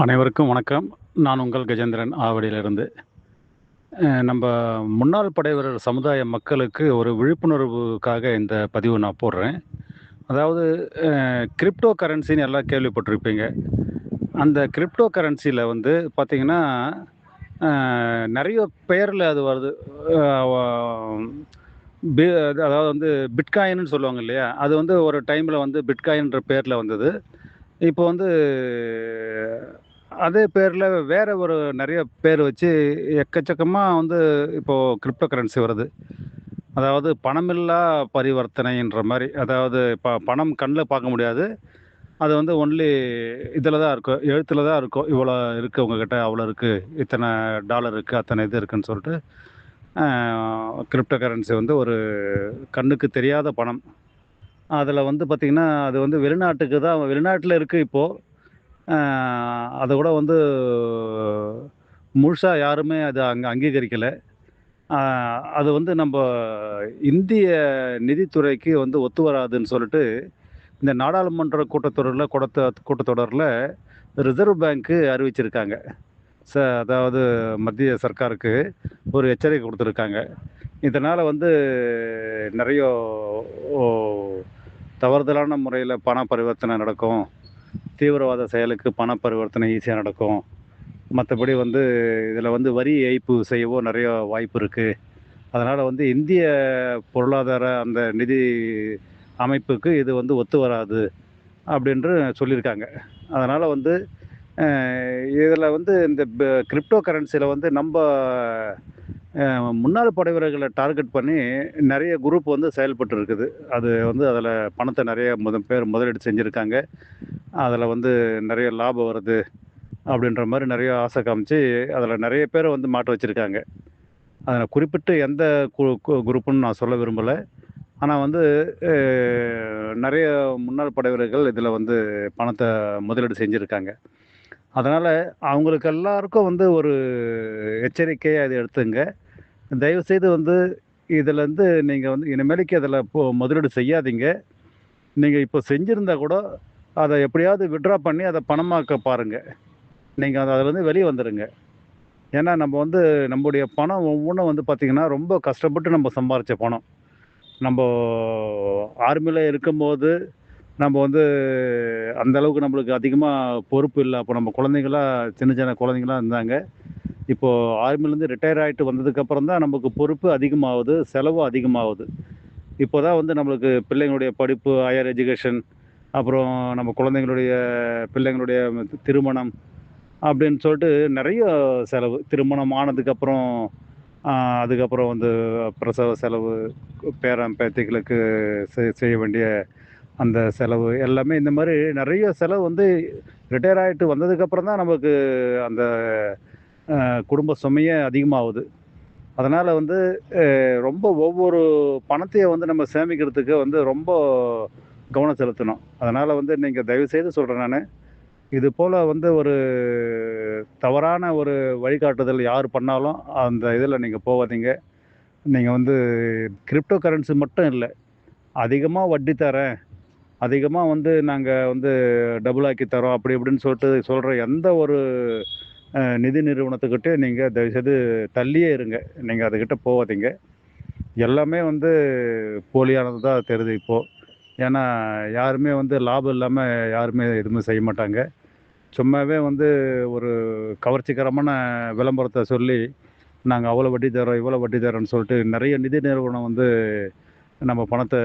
அனைவருக்கும் வணக்கம். நான் உங்கள் கஜேந்திரன் ஆவடியிலிருந்து. நம்ப முன்னாள் படைவீரர் சமுதாய மக்களுக்கு ஒரு விழிப்புணர்வுக்காக இந்த பதிவு நான் போடுறேன். அதாவது கிரிப்டோ கரன்சின்னு எல்லாம் கேள்விப்பட்டிருப்பீங்க. அந்த கிரிப்டோ கரன்சில வந்து பார்த்தீங்கன்னா, அ நெறைய பெயர்ல அது வருது. அ வ பி அதாவது வந்து பிட்காயின்னு சொல்லுவாங்க இல்லையா? அது வந்து ஒரு டைம்ல வந்து பிட்காயின்ற பேர்ல வந்தது. இப்போ வந்து அதே பேர்ல வேற ஒரு நெறைய பேர் வச்சு எக்கச்சக்கமா வந்து இப்போ கிரிப்டோ கரன்சி வருது. அதாவது பணமில்லா பரிவர்த்தனைன்ற மாரி. அதாவது பணம் கண்ல பார்க்க முடியாது. அது வந்து ஒன்லி இதில தான் இருக்கும். எழுத்துல தான் இருக்கும். இவ்வளோ இருக்கு உங்ககிட்ட, அவ்வளோ இருக்கு. இத்தன டாலர் இருக்கு, அத்தன இது இருக்குன்னு சொல்ட்டு, அ கிரிப்டோ கரன்சி வந்து ஒரு கண்ணுக்கு தெரியாத பணம். அதில வந்து பார்த்தீங்கன்னா, அது வந்து வெளிநாட்டுக்கு தான் வெளிநாட்ல இருக்கு இப்போ. அ அத கூட வந்து முழுசா யாருமே அத அங்கீகரிக்கல. அ அது வந்து நம்ப இந்திய நிதித்துறைக்கு வந்து ஒத்து வராதுன்னு சொல்லிட்டு, இந்த நாடாளுமன்ற கூட்டத்தொடர்ல ரிசர்வ் பேங்க் அறிவிச்சிருக்காங்க. ச அதாவது மத்திய சர்க்காருக்கு ஒரு எச்சரிக்கை குடுத்துருக்காங்க. இதனால வந்து நெறைய ஓ தவறுதலான முறையில பண பரிவர்த்தனை நடக்கும். தீவிரவாத செயலுக்கு பண பரிவர்த்தனை ஈஸியா நடக்கும். மத்தபடி வந்து இதில வந்து வரி ஏய்ப்பு செய்யவோ நெறைய வாய்ப்பு இருக்கு. அதனால வந்து இந்திய பொருளாதார அந்த நிதி அமைப்புக்கு இது வந்து ஒத்து வராது அப்படின்று சொல்லியிருக்காங்க. அதனால வந்து அ இதில வந்து இந்த கிரிப்டோ கரன்சில வந்து நம்ப முன்னாள் படைவீரர்கள டார்கெட் பண்ணி நெறைய குரூப் வந்து செயல்பட்டு இருக்குது. அது வந்து அதில பணத்த நெறைய பேர் முதலீடு செஞ்சிருக்காங்க. அதில வந்து நெறைய லாபம் வருது அப்படின்ற மாரி நெறைய ஆசை காமிச்சு, அதில நெறைய பேர வந்து மாட்ட வச்சிருக்காங்க. அதில குறிப்பிட்டு எந்த கு கு குரூப்புன்னு நான் சொல்ல விரும்பல. ஆனா வந்து அ நெறைய முன்னாள் படைவீரர்கள் இதில வந்து பணத்த முதலீடு செஞ்சிருக்காங்க. அதனால அவங்களுக்கு எல்லாருக்கும் வந்து ஒரு எச்சரிக்கையா இத எடுத்துங்க. தயவுசெய்து வந்து இதுலருந்து நீங்க வந்து இனிமேலைக்கு அதில முதலீடு செய்யாதீங்க. நீங்க இப்போ செஞ்சிருந்தா கூட, அத எப்படியாவது வித்ட்ரா பண்ணி அத பணமாக்க பாருங்க. நீங்க அதுலருந்து வெளிய வந்துருங்க. ஏன்னா நம்ம வந்து நம்முடைய பணம் ஒவ்வொன்னும் வந்து பார்த்தீங்கன்னா, ரொம்ப கஷ்டப்பட்டு நம்ம சம்பாரிச்ச பணம். நம்ப ஆர்மில இருக்கும்போது, நம்ம வந்து அந்த அளவுக்கு நம்மளுக்கு அதிகமா பொறுப்பு இல்ல. அப்ப நம்ம குழந்தைங்களா சின்ன சின்ன குழந்தைங்களா இருந்தாங்க. இப்போ ஆர்மிலேருந்து ரிட்டயர் ஆயிட்டு வந்ததுக்கப்புறம் தான் நமக்கு பொறுப்பு அதிகமாவுது, செலவும் அதிகமாவுது. இப்போ தான் வந்து நம்மளுக்கு பிள்ளைங்களுடைய படிப்பு, ஹையர் எஜுகேஷன், அப்புறம் நம்ம குழந்தைங்களுடைய பிள்ளைங்களுடைய திருமணம் அப்படின்னு சொல்லிட்டு நெறைய செலவு. திருமணம் ஆனதுக்கப்புறம், அ அதுக்கப்புறம் வந்து பிரசவ செலவு, பேரன், பேத்திகளுக்கு செய்ய வேண்டிய அந்த செலவு எல்லாமே இந்த மாரி நெறைய செலவு வந்து ரிட்டயர் ஆயிட்டு வந்ததுக்கப்புறம் தான் நமக்கு அந்த குடும்ப சுமையே அதிகமாவுது. அதனால வந்து ரொம்ப ஒவ்வொரு பணத்தையும் வந்து நம்ம சேமிக்கிறதுக்கு வந்து ரொம்ப கவனம் செலுத்தணும். அதனால வந்து நீங்க தயவுசெய்து சொல்றேன் நானு. இது போல வந்து ஒரு தவறான ஒரு வழிகாட்டுதல் யார் பண்ணாலும், அந்த இதில நீங்க போவாதீங்க. நீங்க வந்து கிரிப்டோ கரன்சி மட்டும் இல்ல. அதிகமா வட்டி தரேன், அதிகமா வந்து நாங்க வந்து டபுள் ஆக்கி தரோம், அப்படி இப்படின்னு சொல்லிட்டு சொல்ற எந்த ஒரு நிதி நிறுவனத்துக்கிட்டயும் நீங்க தயவுசெய்து தள்ளியே இருங்க. நீங்க அதுகிட்ட போவாதீங்க. எல்லாமே வந்து போலியானது தான் தெரியுது இப்போ. ஏன்னா, யாருமே வந்து லாபம் இல்லாம யாருமே எதுவுமே செய்ய மாட்டாங்க. சும்மாவே வந்து ஒரு கவர்ச்சிகரமான விளம்பரத்த சொல்லி, நாங்க அவ்வளோ வட்டி தர்றோம், இவ்வளோ வட்டி தர்றோம்ன்னு சொல்லிட்டு நெறைய நிதி நிறுவனம் வந்து நம்ம பணத்த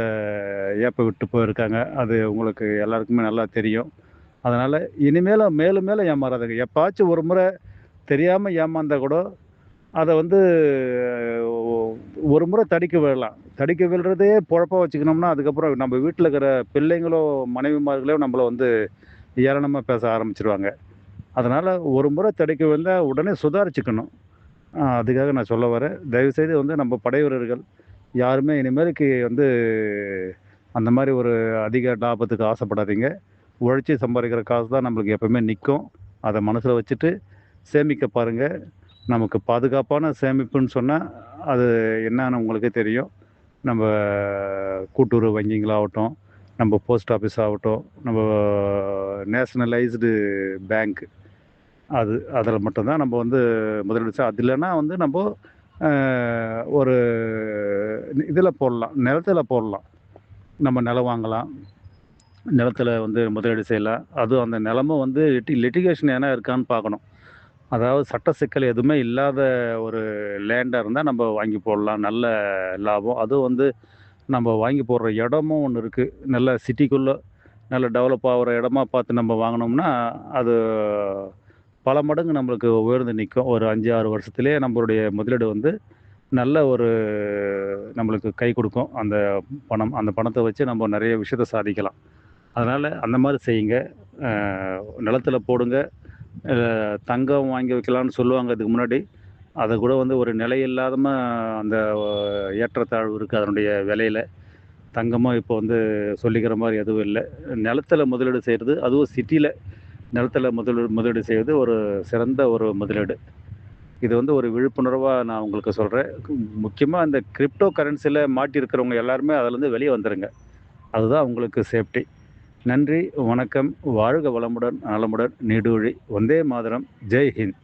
ஏப்ப விட்டு போயிருக்காங்க. அது உங்களுக்கு எல்லாருக்குமே நல்லா தெரியும். அதனால இனிமேலும் மேலும் மேலும் ஏமாறாதீங்க. எப்பாச்சும் ஒரு முறை தெரியாம ஏமாந்தா கூட, அத வந்து ஒ ஒரு முறை தடிக்கி விழலாம். தடிக்கி விழுறதே பொழப்பா வச்சுக்கினோம்னா, அதுக்கப்புறம் நம்ம வீட்ல இருக்கிற பிள்ளைங்களோ, மனைவிமார்களோ நம்மள வந்து ஏளனமா பேச ஆரம்பிச்சுருவாங்க. அதனால ஒரு முறை தடுக்கி விழுந்தா உடனே சுதாரிச்சுக்கணும். அதுக்காக நான் சொல்ல வரேன். தயவுசெய்து வந்து நம்ம படை வீரர்கள் யாருமே இனிமேலுக்கு வந்து அந்த மாரி ஒரு அதிக லாபத்துக்கு ஆசைப்படாதீங்க. உழைச்சு சம்பாரிக்கிற காசு தான் நம்மளுக்கு எப்பவுமே நிக்கும். அத மனசுல வச்சுட்டு சேமிக்க பாருங்க. நமக்கு பாதுகாப்பான சேமிப்புன்னு சொன்னா, அது என்னான்னு உங்களுக்கே தெரியும். நம்ப கூட்டுறவு வங்கிங்களாகட்டும், நம்ம போஸ்ட் ஆஃபீஸ் ஆகட்டும், நம்ம நேஷனலைஸ்டு பேங்க் அதில் மட்டும் தான் நம்ம வந்து முதலீடு அது இல்லைன்னா வந்து நம்ம ஒரு இதில் போடலாம், நிலத்துல போடலாம். நம்ம நிலம் வாங்கலாம். நிலத்துல வந்து முதலீடு செய்யலாம். அதுவும் அந்த நிலமும் வந்து லிட்டிகேஷன் எதனா இருக்கான்னு பார்க்கணும். அதாவது சட்ட சிக்கல் எதுவுமே இல்லாத ஒரு லேண்டா இருந்தா நம்ம வாங்கி போடலாம். நல்ல லாபம். அதுவும் வந்து நம்ம வாங்கி போடுற இடமும் ஒண்ணு இருக்கு. நல்ல சிட்டிக்குள்ள நல்ல டெவலப் ஆகுற இடமா பார்த்து நம்ம வாங்குனோம்னா, அது பல மடங்கு நம்மளுக்கு உயர்ந்து நிக்கும். ஒரு 5, 6 வருஷத்திலேயே நம்மளுடைய முதலீடு வந்து நல்ல ஒரு நம்மளுக்கு கை குடுக்கும். அந்த பணம். அந்த பணத்த வச்சு நம்ம நெறைய விஷயத்த சாதிக்கலாம். அதனால அந்த மாரி செய்யுங்க. அ நிலத்தில போடுங்க. தங்கம் வாங்கி வைக்கலான்னு சொல்லுவாங்க இதுக்கு முன்னாடி. அத கூட வந்து ஒரு நிலை இல்லாம அந்த ஏற்றத்தாழ்வு இருக்கு அதனுடைய விலையில. தங்கமும் இப்போ வந்து சொல்லிக்கிற மாரி எதுவும் இல்ல. நிலத்தில முதலீடு செய்றது, அதுவும் சிட்டில நிலத்தில முதலீடு செய்வது ஒரு சிறந்த ஒரு முதலீடு. இது வந்து ஒரு விழிப்புணர்வா நான் உங்களுக்கு சொல்றேன். முக்கியமா இந்த கிரிப்டோ கரன்சில மாட்டியிருக்கிறவங்க எல்லாருமே அதுலருந்து வெளிய வந்துருங்க. அதுதான் உங்களுக்கு சேஃப்டி. நன்றி, வணக்கம். வாழ்க வளமுடன், நலமுடன், நீடூழி. வந்தே மாதரம். ஜெய் ஹிந்த்.